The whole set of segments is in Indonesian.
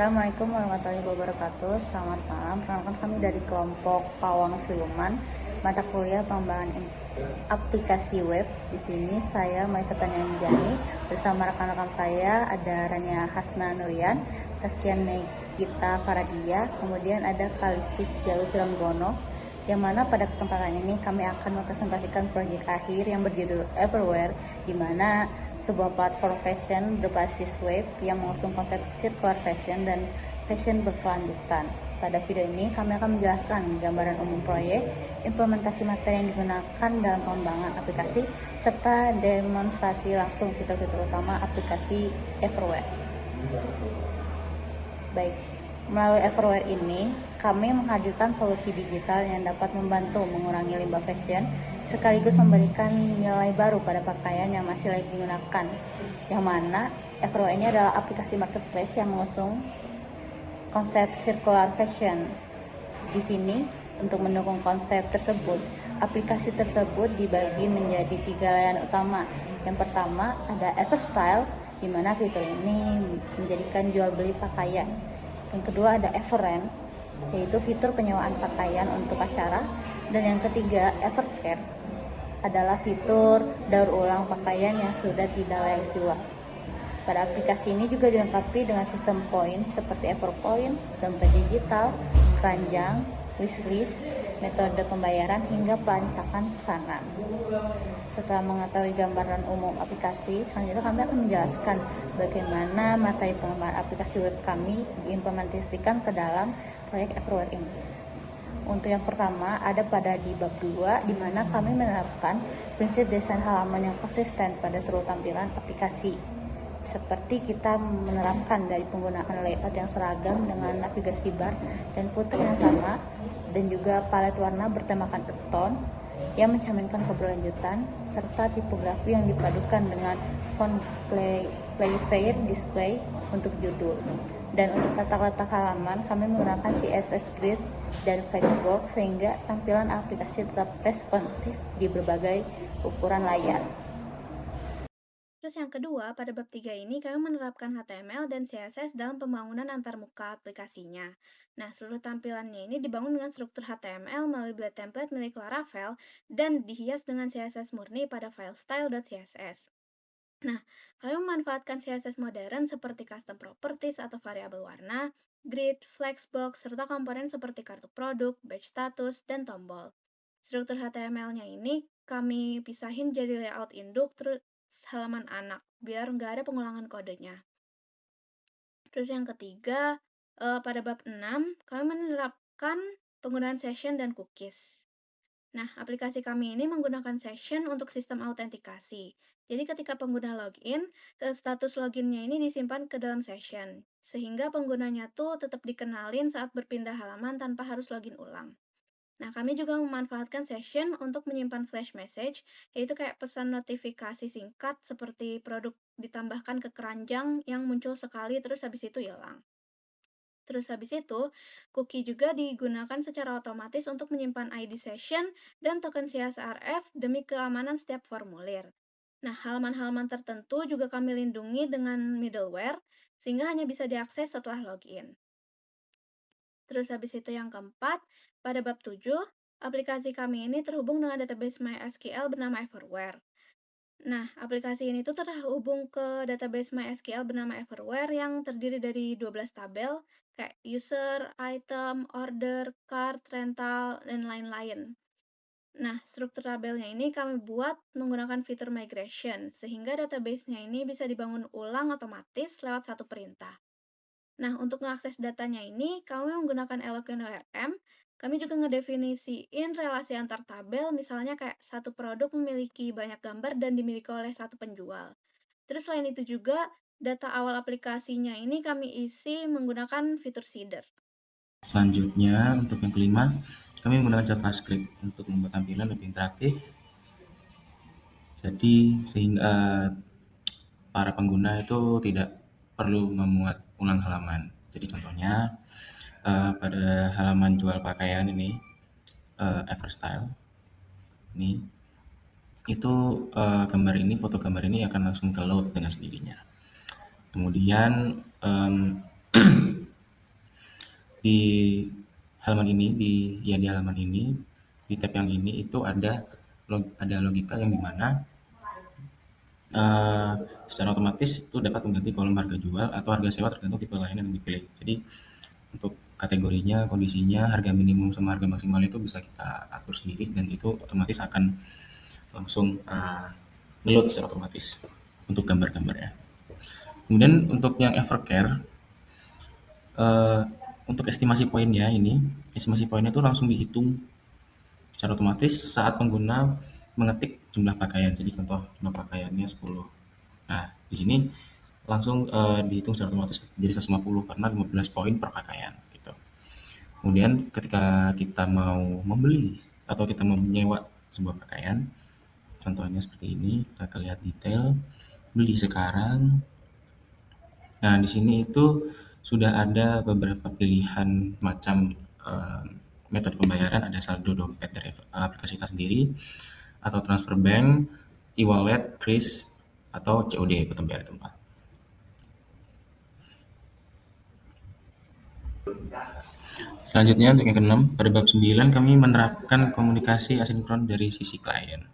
Assalamualaikum warahmatullahi wabarakatuh. Selamat malam. Perkenalkan kami dari kelompok Pawang Siluman, mata kuliah pengembangan aplikasi web. Di sini saya Maisa Tanyanjani bersama rekan-rekan saya ada Rania Hasna Nurian, Saskia Megita Faradia, kemudian ada Kalistus Jalu Filanggono, yang mana pada kesempatan ini kami akan mempresentasikan proyek akhir yang berjudul Everywhere, di mana sebuah platform fashion berbasis web yang mengusung konsep circular fashion dan fashion berkelanjutan. Pada video ini kami akan menjelaskan gambaran umum proyek, implementasi materi yang digunakan dalam pengembangan aplikasi, serta demonstrasi langsung fitur-fitur utama aplikasi Everywhere. Baik, melalui Everywhere ini, kami menghadirkan solusi digital yang dapat membantu mengurangi limbah fashion, sekaligus memberikan nilai baru pada pakaian yang masih layak digunakan. Yang mana Everywhere ini adalah aplikasi marketplace yang mengusung konsep circular fashion. Di sini, untuk mendukung konsep tersebut, aplikasi tersebut dibagi menjadi 3 layanan utama. Yang pertama ada Everstyle, di mana fitur ini menjadikan jual beli pakaian. Yang kedua ada Everrent, yaitu fitur penyewaan pakaian untuk acara. Dan yang ketiga Evercare, adalah fitur daur ulang pakaian yang sudah tidak layak jual. Pada aplikasi ini juga dilengkapi dengan sistem poin seperti Everpoints, dompet digital, keranjang, wishlist, metode pembayaran hingga pelancaran pesanan. Setelah mengetahui gambaran umum aplikasi, selanjutnya kami akan menjelaskan bagaimana materi pengembangan aplikasi web kami diimplementasikan ke dalam proyek Everywhere ini. Untuk yang pertama ada pada di bab 2, di mana kami menerapkan prinsip desain halaman yang konsisten pada seluruh tampilan aplikasi. Seperti kita menerapkan dari penggunaan layout yang seragam dengan navigasi bar dan footer yang sama, dan juga palet warna bertemakan earth tone yang mencerminkan keberlanjutan, serta tipografi yang dipadukan dengan font Playfair display untuk judul. Dan untuk tata letak halaman, kami menggunakan CSS Grid dan Flexbox sehingga tampilan aplikasi tetap responsif di berbagai ukuran layar. Terus yang kedua, pada bab 3 ini kami menerapkan HTML dan CSS dalam pembangunan antarmuka aplikasinya. Nah, seluruh tampilannya ini dibangun dengan struktur HTML melalui blade template milik Laravel dan dihias dengan CSS murni pada file style.css. Nah, kami memanfaatkan CSS modern seperti custom properties atau variabel warna, grid, flexbox, serta komponen seperti kartu produk, badge status, dan tombol. Struktur HTML-nya ini kami pisahin jadi layout induk terus halaman anak, biar nggak ada pengulangan kodenya. Terus yang ketiga, pada bab 6, kami menerapkan penggunaan session dan cookies. Nah, aplikasi kami ini menggunakan session untuk sistem autentikasi. Jadi ketika pengguna login, status loginnya ini disimpan ke dalam session, sehingga penggunanya tuh tetap dikenalin saat berpindah halaman tanpa harus login ulang. Nah, kami juga memanfaatkan session untuk menyimpan flash message, yaitu kayak pesan notifikasi singkat seperti produk ditambahkan ke keranjang yang muncul sekali terus habis itu hilang. Terus habis itu, cookie juga digunakan secara otomatis untuk menyimpan ID session dan token CSRF demi keamanan setiap formulir. Nah, halaman-halaman tertentu juga kami lindungi dengan middleware, sehingga hanya bisa diakses setelah login. Terus habis itu yang keempat, pada bab 7, aplikasi kami ini terhubung dengan database MySQL bernama Everywhere. Nah, aplikasi ini tuh terhubung ke database MySQL bernama Everywhere yang terdiri dari 12 tabel, kayak user, item, order, cart, rental, dan lain-lain. Nah, struktur tabelnya ini kami buat menggunakan fitur migration, sehingga database-nya ini bisa dibangun ulang otomatis lewat satu perintah. Nah, untuk mengakses datanya ini, kami menggunakan Eloquent ORM. Kami juga ngedefinisiin relasi antar tabel, misalnya kayak satu produk memiliki banyak gambar dan dimiliki oleh satu penjual. Terus selain itu juga, data awal aplikasinya ini kami isi menggunakan fitur seeder. Selanjutnya, untuk yang kelima, kami menggunakan JavaScript untuk membuat tampilan lebih interaktif. Jadi, sehingga para pengguna itu tidak perlu memuat ulang halaman. Jadi contohnya, pada halaman jual pakaian ini, Everstyle ini, itu gambar ini, foto gambar ini akan langsung ke load dengan sendirinya. Kemudian di halaman ini, di halaman ini, di tab yang ini itu ada logika yang dimana secara otomatis itu dapat mengganti kolom harga jual atau harga sewa tergantung tipe layanan yang dipilih. Jadi untuk kategorinya, kondisinya, harga minimum sama harga maksimal itu bisa kita atur sendiri dan itu otomatis akan langsung ngeload secara otomatis untuk gambar-gambarnya. Kemudian untuk yang Evercare, untuk estimasi poinnya itu langsung dihitung secara otomatis saat pengguna mengetik jumlah pakaian. Jadi contoh jumlah pakaiannya 10. Nah, di sini langsung dihitung secara otomatis jadi 150 karena 15 poin per pakaian gitu. Kemudian ketika kita mau membeli atau kita mau menyewa sebuah pakaian, contohnya seperti ini, kita akan lihat detail beli sekarang. Nah, di sini itu sudah ada beberapa pilihan macam metode pembayaran, ada saldo dompet dari aplikasi kita sendiri, atau transfer bank, e-wallet, kris, atau COD, pembayaran tempat. Selanjutnya untuk yang keenam, pada bab 9 kami menerapkan komunikasi asinkron dari sisi klien.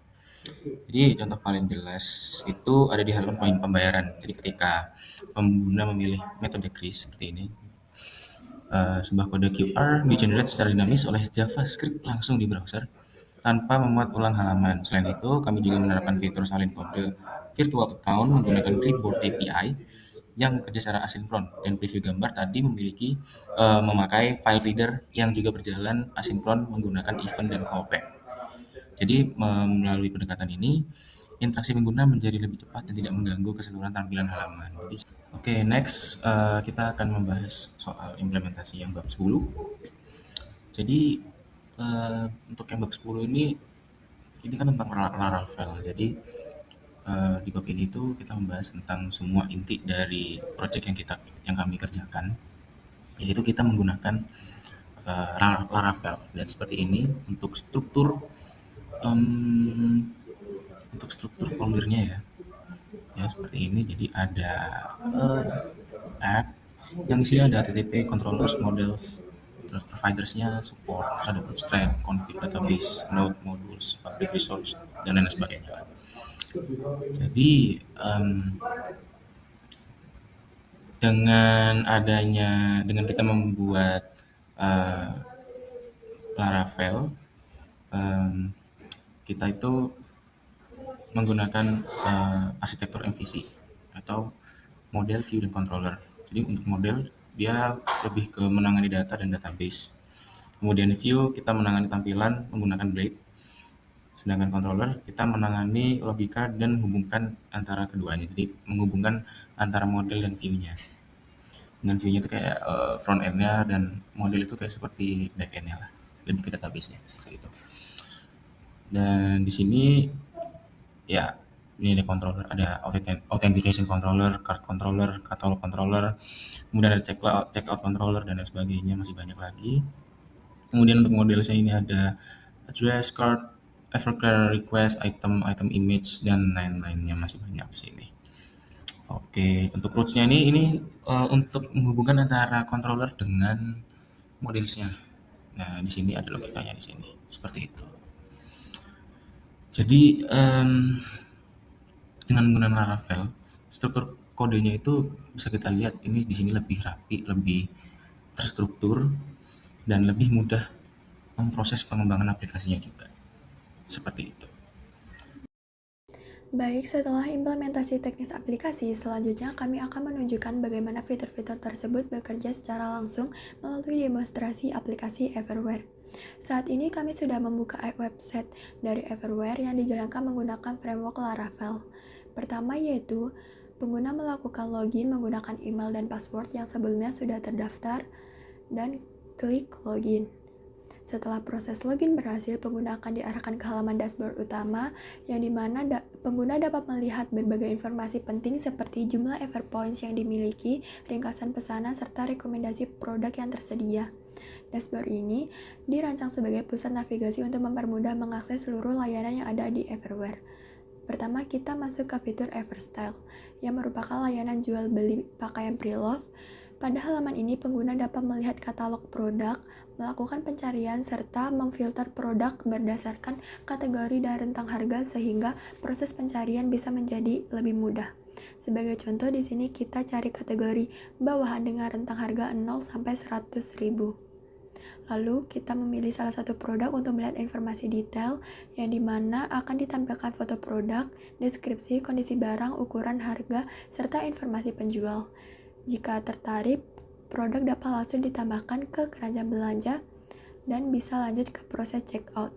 Jadi contoh paling jelas itu ada di halaman poin pembayaran. Jadi ketika pengguna memilih metode kris seperti ini, sebuah kode QR di-generate secara dinamis oleh JavaScript langsung di browser tanpa memuat ulang halaman. Selain itu, kami juga menerapkan fitur salin kode virtual account menggunakan Clipboard API yang bekerja secara asinkron dan preview gambar tadi memakai file reader yang juga berjalan asinkron menggunakan event dan callback. Jadi melalui pendekatan ini, interaksi pengguna menjadi lebih cepat dan tidak mengganggu keseluruhan tampilan halaman. Oke, next kita akan membahas soal implementasi yang bab 10. Jadi untuk yang bab 10 ini kan tentang Laravel. Jadi di bab ini tuh kita membahas tentang semua inti dari project yang kami kerjakan, yaitu kita menggunakan Laravel. Dan seperti ini untuk struktur foldernya ya seperti ini. Jadi ada app yang isinya ada HTTP, controllers, models, terus providersnya, support, terus ada bootstrap, config, database, node, modules, public resource, dan lain sebagainya. Jadi dengan kita membuat Laravel, kita itu menggunakan arsitektur MVC atau model, view, dan controller. Jadi untuk model dia lebih ke menangani data dan database. Kemudian view kita menangani tampilan menggunakan blade. Sedangkan controller kita menangani logika dan menghubungkan antara keduanya. Jadi menghubungkan antara model dan view-nya. Dengan view-nya itu kayak front end-nya dan model itu kayak seperti back end-nya lah. Lebih ke database-nya seperti itu. Dan di sini ya ini ada controller, ada authentication controller, card controller, catalog controller, kemudian ada checkout controller dan lain sebagainya, masih banyak lagi. Kemudian untuk modelnya ini ada address, card, Evercare request, item image, dan lain-lainnya, masih banyak di sini. Oke, untuk roots-nya ini untuk menghubungkan antara controller dengan modelsnya. Nah, di sini ada logikanya di sini, seperti itu. Jadi dengan menggunakan Laravel, struktur kodenya itu bisa kita lihat ini di sini lebih rapi, lebih terstruktur, dan lebih mudah memproses pengembangan aplikasinya juga. Seperti itu. Baik, setelah implementasi teknis aplikasi, selanjutnya kami akan menunjukkan bagaimana fitur-fitur tersebut bekerja secara langsung melalui demonstrasi aplikasi Everware. Saat ini kami sudah membuka website dari Everware yang dijalankan menggunakan framework Laravel. Pertama yaitu, pengguna melakukan login menggunakan email dan password yang sebelumnya sudah terdaftar, dan klik login. Setelah proses login berhasil, pengguna akan diarahkan ke halaman dashboard utama yang dimana pengguna dapat melihat berbagai informasi penting seperti jumlah Everpoints yang dimiliki, ringkasan pesanan, serta rekomendasi produk yang tersedia. Dashboard ini dirancang sebagai pusat navigasi untuk mempermudah mengakses seluruh layanan yang ada di Everware. Pertama, kita masuk ke fitur Everstyle, yang merupakan layanan jual beli pakaian pre-love. Pada halaman ini, pengguna dapat melihat katalog produk, melakukan pencarian, serta memfilter produk berdasarkan kategori dan rentang harga sehingga proses pencarian bisa menjadi lebih mudah. Sebagai contoh, di sini kita cari kategori bawahan dengan rentang harga 0 sampai 100.000. Lalu kita memilih salah satu produk untuk melihat informasi detail yang dimana akan ditampilkan foto produk, deskripsi, kondisi barang, ukuran, harga, serta informasi penjual. Jika tertarik, produk dapat langsung ditambahkan ke keranjang belanja dan bisa lanjut ke proses checkout.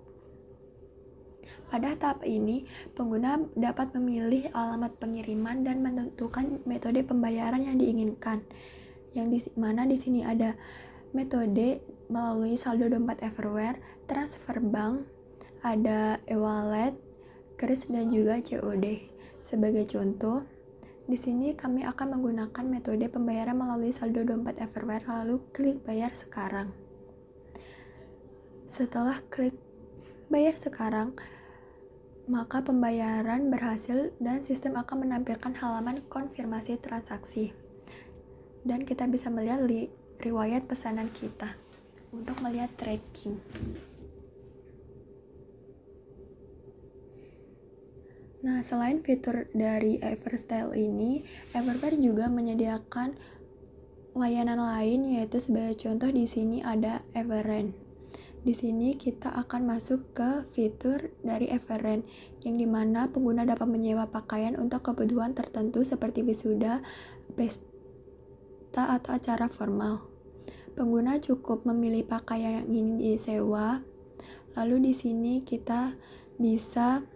Pada tahap ini, pengguna dapat memilih alamat pengiriman dan menentukan metode pembayaran yang diinginkan. Yang mana di sini ada metode melalui saldo dompet everywhere, transfer bank, ada e-wallet, kris, dan juga COD. Sebagai contoh, di sini kami akan menggunakan metode pembayaran melalui saldo dompet everywhere, lalu klik bayar sekarang. Setelah klik bayar sekarang, maka pembayaran berhasil dan sistem akan menampilkan halaman konfirmasi transaksi. Dan kita bisa melihat riwayat pesanan kita untuk melihat tracking. Nah, selain fitur dari Everstyle ini, Everware juga menyediakan layanan lain, yaitu sebagai contoh di sini ada Everrent. Di sini kita akan masuk ke fitur dari Everrent, yang dimana pengguna dapat menyewa pakaian untuk kebutuhan tertentu seperti wisuda, pesta, atau acara formal. Pengguna cukup memilih pakaian yang ingin disewa. Lalu di sini kita bisa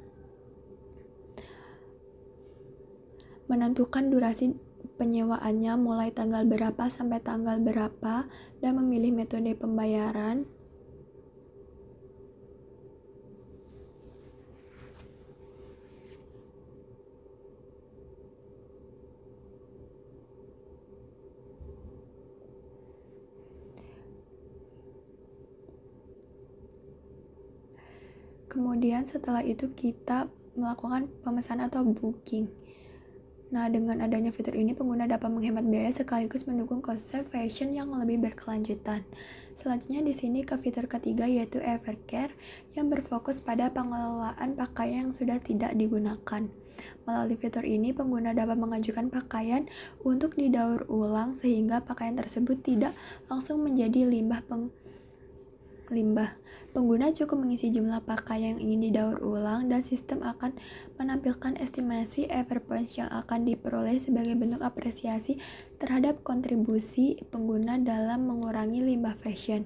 menentukan durasi penyewaannya mulai tanggal berapa sampai tanggal berapa dan memilih metode pembayaran. Kemudian setelah itu kita melakukan pemesanan atau booking. Nah, dengan adanya fitur ini, pengguna dapat menghemat biaya sekaligus mendukung konsep fashion yang lebih berkelanjutan. Selanjutnya di sini ke fitur ketiga, yaitu Evercare, yang berfokus pada pengelolaan pakaian yang sudah tidak digunakan. Melalui fitur ini, pengguna dapat mengajukan pakaian untuk didaur ulang sehingga pakaian tersebut tidak langsung menjadi limbah. Pengguna cukup mengisi jumlah pakaian yang ingin didaur ulang dan sistem akan menampilkan estimasi Everpoints yang akan diperoleh sebagai bentuk apresiasi terhadap kontribusi pengguna dalam mengurangi limbah fashion.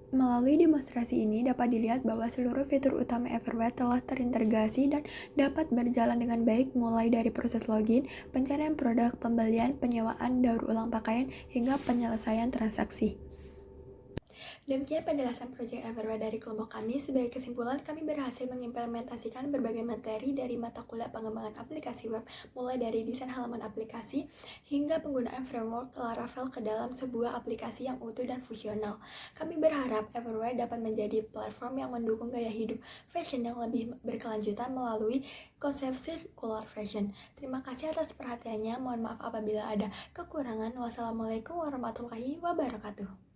Melalui demonstrasi ini dapat dilihat bahwa seluruh fitur utama Everware telah terintegrasi dan dapat berjalan dengan baik mulai dari proses login, pencarian produk, pembelian, penyewaan, daur ulang pakaian, hingga penyelesaian transaksi. Demikian penjelasan proyek Everware dari kelompok kami. Sebagai kesimpulan, kami berhasil mengimplementasikan berbagai materi dari mata kuliah pengembangan aplikasi web, mulai dari desain halaman aplikasi hingga penggunaan framework Laravel ke dalam sebuah aplikasi yang utuh dan fungsional. Kami berharap Everware dapat menjadi platform yang mendukung gaya hidup fashion yang lebih berkelanjutan melalui konsep circular fashion. Terima kasih atas perhatiannya. Mohon maaf apabila ada kekurangan. Wassalamualaikum warahmatullahi wabarakatuh.